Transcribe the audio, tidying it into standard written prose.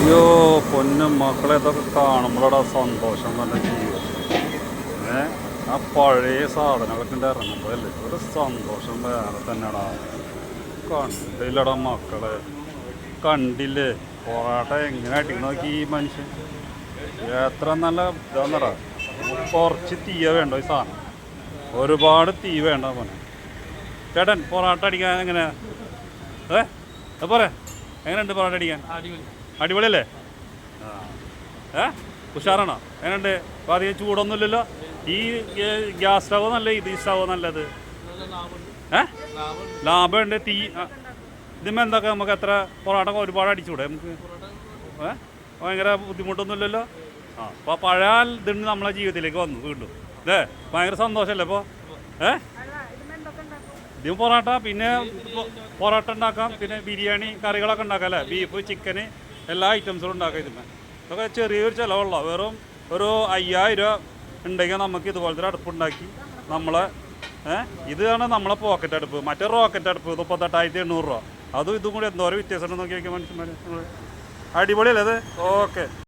അയ്യോ പൊന്നും മക്കളെ ഇതൊക്കെ കാണുമ്പോഴാ സന്തോഷം തന്നെ ചെയ്യും. ആ പഴയ സാധനങ്ങളൊക്കെ ഇറങ്ങുമ്പോഴല്ലേ ഒരു സന്തോഷം വേറെ തന്നെടാ. കണ്ടില്ലടാ മക്കളെ, കണ്ടില്ലേ പൊറാട്ട എങ്ങനെ അടിക്കണം നോക്കി ഈ മനുഷ്യൻ. എത്ര നല്ല ഇതാന്നടാ. കുറച്ച് തീയ വേണ്ട ഈ സാധനം, ഒരുപാട് തീ വേണ്ട മോനെ. ചേട്ടൻ പൊറാട്ട അടിക്കാൻ എങ്ങനെയാ പോരെ? എങ്ങനെയുണ്ട് പൊറാട്ട അടിക്കാൻ? അടിപൊളിയല്ലേ? ഉഷാറാണോ? എങ്ങനെയുണ്ട്? അപ്പോൾ അധികം ചൂടൊന്നുമില്ലല്ലോ. ഈ ഗ്യാസ് സ്റ്റവ് നല്ല, ഇത് ഈ സ്റ്റവ് നല്ലത്? ലാഭമുണ്ട്. തീ ഇതിന്മേൽ എന്തൊക്കെ നമുക്ക് എത്ര പൊറാട്ട ഒരുപാട് അടിച്ചുകൂടെ നമുക്ക്? ഭയങ്കര ബുദ്ധിമുട്ടൊന്നുമില്ലല്ലോ. അപ്പോൾ പഴയ ഇതുണ്ട് നമ്മളെ ജീവിതത്തിലേക്ക് വന്നു വീണ്ടും. ഭയങ്കര സന്തോഷമല്ലേ ഇപ്പോൾ? ഇതിന് പൊറോട്ട, പിന്നെ പൊറോട്ട ഉണ്ടാക്കാം, പിന്നെ ബിരിയാണി കറികളൊക്കെ ഉണ്ടാക്കാം അല്ലേ? ബീഫ്, ചിക്കന്, എല്ലാ ഐറ്റംസും ഉണ്ടാക്കാം ഇതിന്. ഇതൊക്കെ ചെറിയൊരു ചിലവുള്ള, വെറും ഒരു 5000 രൂപ ഉണ്ടെങ്കിൽ നമുക്ക് ഇതുപോലത്തെ ഒരു അടുപ്പുണ്ടാക്കി നമ്മളെ ഇതാണ് നമ്മളെ പോക്കറ്റ് അടുപ്പ്. മറ്റേ റോക്കറ്റ് അടുപ്പ് 38,800 രൂപ. അതും ഇതും കൂടി എന്തോരം വ്യത്യാസം ഉണ്ടെന്ന് നോക്കി നോക്കിയാൽ മനുഷ്യന്മാർ. അടിപൊളിയല്ലേ അത്? ഓക്കെ.